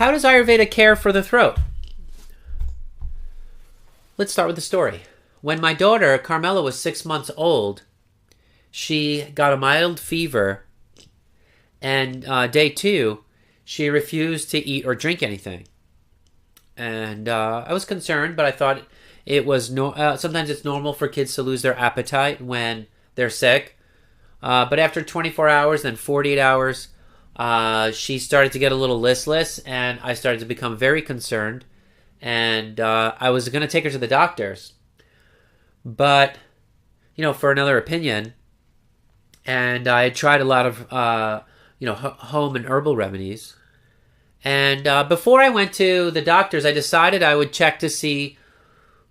How does Ayurveda care for the throat? Let's start with the story. When my daughter, Carmela, was 6 months old, she got a mild fever, and day 2, she refused to eat or drink anything. And I was concerned, but I thought it was sometimes it's normal for kids to lose their appetite when they're sick. But after 24 hours, then 48 hours, she started to get a little listless, and I started to become very concerned. And I was going to take her to the doctors, but, for another opinion. And I had tried a lot of, home and herbal remedies. And before I went to the doctors, I decided I would check to see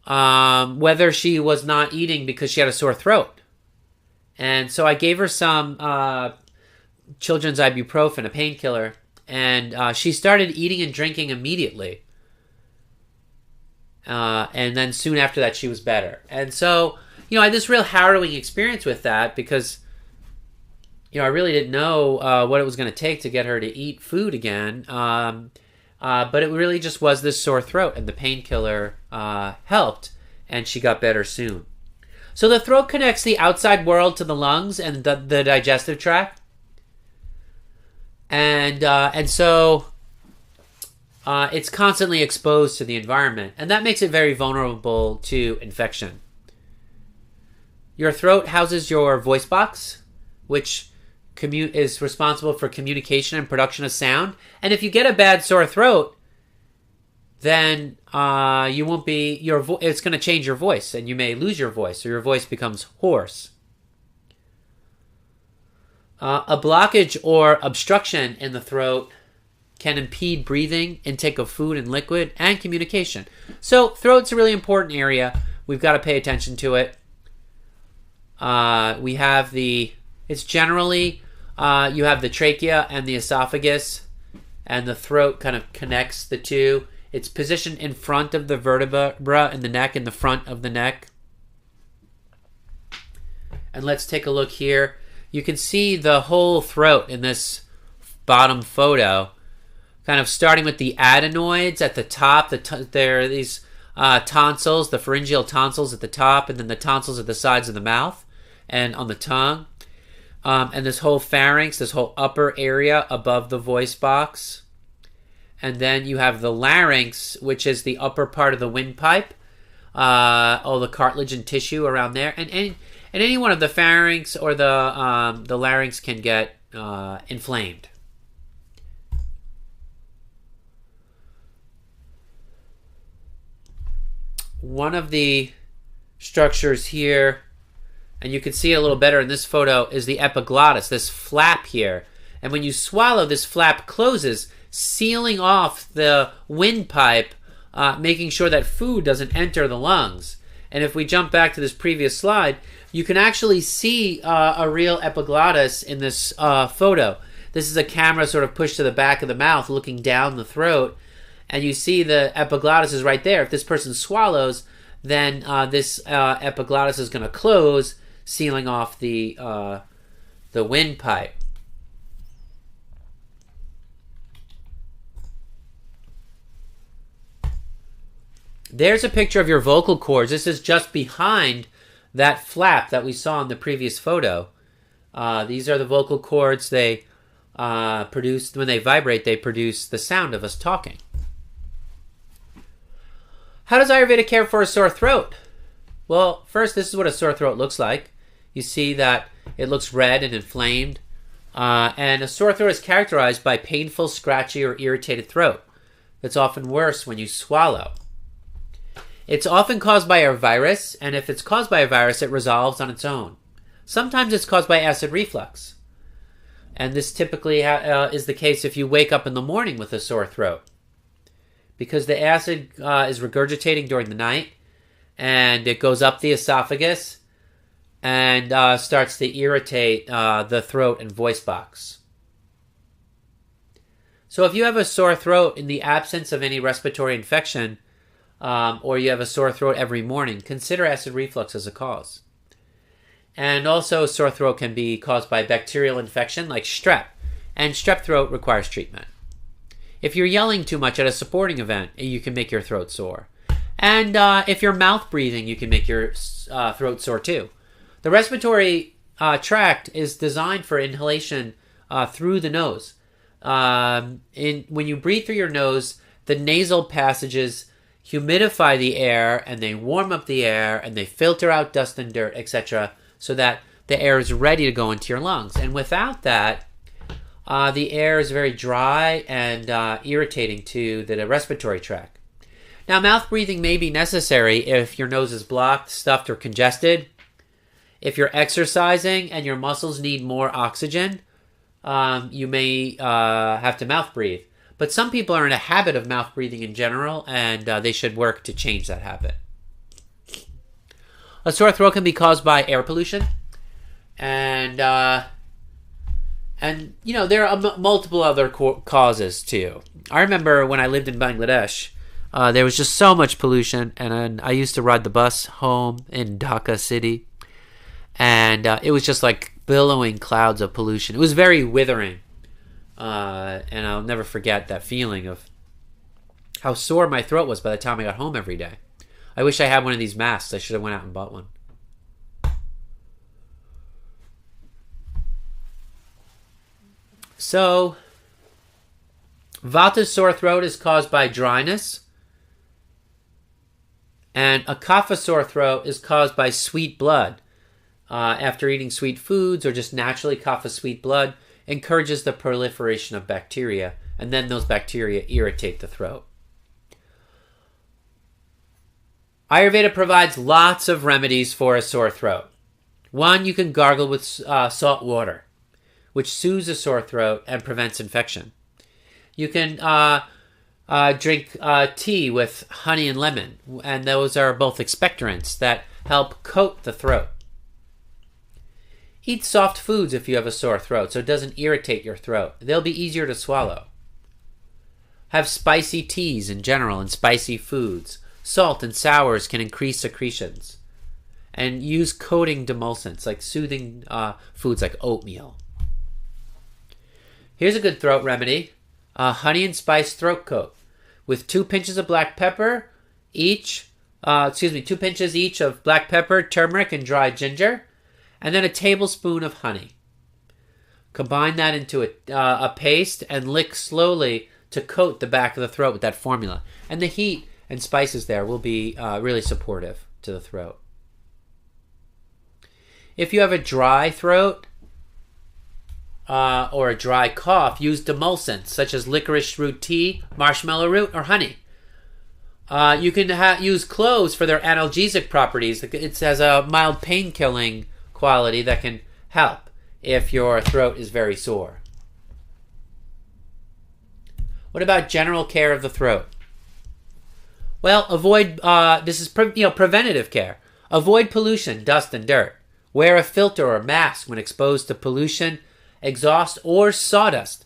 whether she was not eating because she had a sore throat. And so I gave her some children's ibuprofen, a painkiller, and she started eating and drinking immediately. And then soon after that, she was better. And so, I had this real harrowing experience with that because, I really didn't know what it was going to take to get her to eat food again. But it really just was this sore throat, and the painkiller helped, and she got better soon. So the throat connects the outside world to the lungs and the digestive tract. And so it's constantly exposed to the environment, and that makes it very vulnerable to infection. Your throat houses your voice box, which is responsible for communication and production of sound. And if you get a bad sore throat, then you won't be it's going to change your voice, and you may lose your voice, or your voice becomes hoarse. A blockage or obstruction in the throat can impede breathing, intake of food and liquid, and communication. So throat's a really important area. We've got to pay attention to it. It's generally, you have the trachea and the esophagus, and the throat kind of connects the two. It's positioned in front of the vertebra in the neck, in the front of the neck. And let's take a look here. You can see the whole throat in this bottom photo, kind of starting with the adenoids at the top. There are these tonsils, the pharyngeal tonsils at the top, and then the tonsils at the sides of the mouth and on the tongue. And this whole pharynx, this whole upper area above the voice box. And then you have the larynx, which is the upper part of the windpipe, all the cartilage and tissue around there. And any one of the pharynx or the larynx can get inflamed. One of the structures here, and you can see it a little better in this photo, is the epiglottis, this flap here. And when you swallow, this flap closes, sealing off the windpipe, making sure that food doesn't enter the lungs. And if we jump back to this previous slide, you can actually see a real epiglottis in this photo. This is a camera sort of pushed to the back of the mouth, looking down the throat. And you see the epiglottis is right there. If this person swallows, then this epiglottis is going to close, sealing off the windpipe. There's a picture of your vocal cords. This is just behind that flap that we saw in the previous photo. These are the vocal cords. They produce, when they vibrate, they produce the sound of us talking. How does Ayurveda care for a sore throat? Well, first, this is what a sore throat looks like. You see that it looks red and inflamed. And a sore throat is characterized by painful, scratchy, or irritated throat. It's often worse when you swallow. It's often caused by a virus, and if it's caused by a virus, it resolves on its own. Sometimes it's caused by acid reflux. And this typically is the case if you wake up in the morning with a sore throat, because the acid is regurgitating during the night, and it goes up the esophagus and starts to irritate the throat and voice box. So if you have a sore throat in the absence of any respiratory infection, or you have a sore throat every morning, consider acid reflux as a cause. And also, sore throat can be caused by bacterial infection like strep, and strep throat requires treatment. If you're yelling too much at a sporting event, you can make your throat sore. And if you're mouth breathing, you can make your throat sore too. The respiratory tract is designed for inhalation through the nose. When you breathe through your nose, the nasal passages humidify the air, and they warm up the air, and they filter out dust and dirt, etc., so that the air is ready to go into your lungs. And without that, the air is very dry and irritating to the respiratory tract. Now, mouth breathing may be necessary if your nose is blocked, stuffed, or congested. If you're exercising and your muscles need more oxygen, you may have to mouth breathe. But some people are in a habit of mouth breathing in general, and they should work to change that habit. A sore throat can be caused by air pollution, and you know, there are multiple other causes too. I remember when I lived in Bangladesh, there was just so much pollution, and I used to ride the bus home in Dhaka city, and it was just like billowing clouds of pollution. It was very withering, and I'll never forget that feeling of how sore my throat was by the time I got home every day. I wish I had one of these masks. I should have went out and bought one. So, Vata sore throat is caused by dryness, and a Kapha sore throat is caused by sweet blood. After eating sweet foods or just naturally, Kapha sweet blood encourages the proliferation of bacteria, and then those bacteria irritate the throat. Ayurveda provides lots of remedies for a sore throat. One, you can gargle with salt water, which soothes a sore throat and prevents infection. You can drink tea with honey and lemon, and those are both expectorants that help coat the throat. Eat soft foods if you have a sore throat so it doesn't irritate your throat. They'll be easier to swallow. Have spicy teas in general and spicy foods. Salt and sours can increase secretions. And use coating demulcents like soothing foods like oatmeal. Here's a good throat remedy. Honey and spice throat coat with 2 pinches of black pepper each. 2 pinches each of black pepper, turmeric, and dried ginger, and then a tablespoon of honey. Combine that into a paste and lick slowly to coat the back of the throat with that formula. And the heat and spices there will be really supportive to the throat. If you have a dry throat or a dry cough, use demulcents such as licorice root tea, marshmallow root, or honey. You can use cloves for their analgesic properties. It has a mild pain-killing quality that can help if your throat is very sore. What about general care of the throat? Well, avoid, this is preventative care. Avoid pollution, dust, and dirt. Wear a filter or mask when exposed to pollution, exhaust, or sawdust.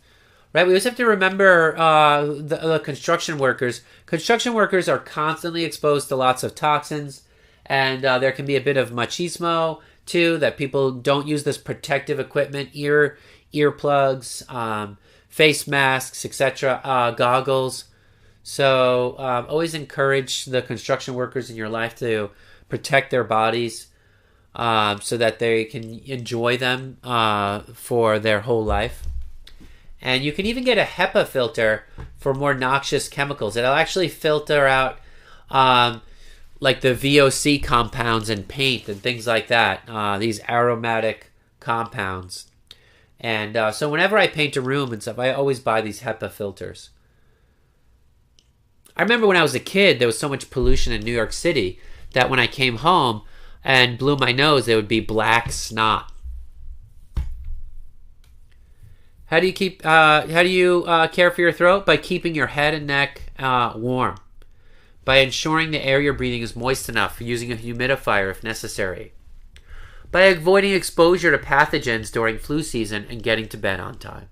Right? We always have to remember the construction workers. Construction workers are constantly exposed to lots of toxins, and there can be a bit of machismo too, that people don't use this protective equipment, earplugs, face masks, etc., goggles. So always encourage the construction workers in your life to protect their bodies so that they can enjoy them for their whole life. And you can even get a HEPA filter for more noxious chemicals. It'll actually filter out like the VOC compounds in paint and things like that, these aromatic compounds. And so whenever I paint a room and stuff, I always buy these HEPA filters. I remember when I was a kid, there was so much pollution in New York City that when I came home and blew my nose, there would be black snot. How do you care for your throat? By keeping your head and neck warm. By ensuring the air you're breathing is moist enough, using a humidifier if necessary. By avoiding exposure to pathogens during flu season and getting to bed on time.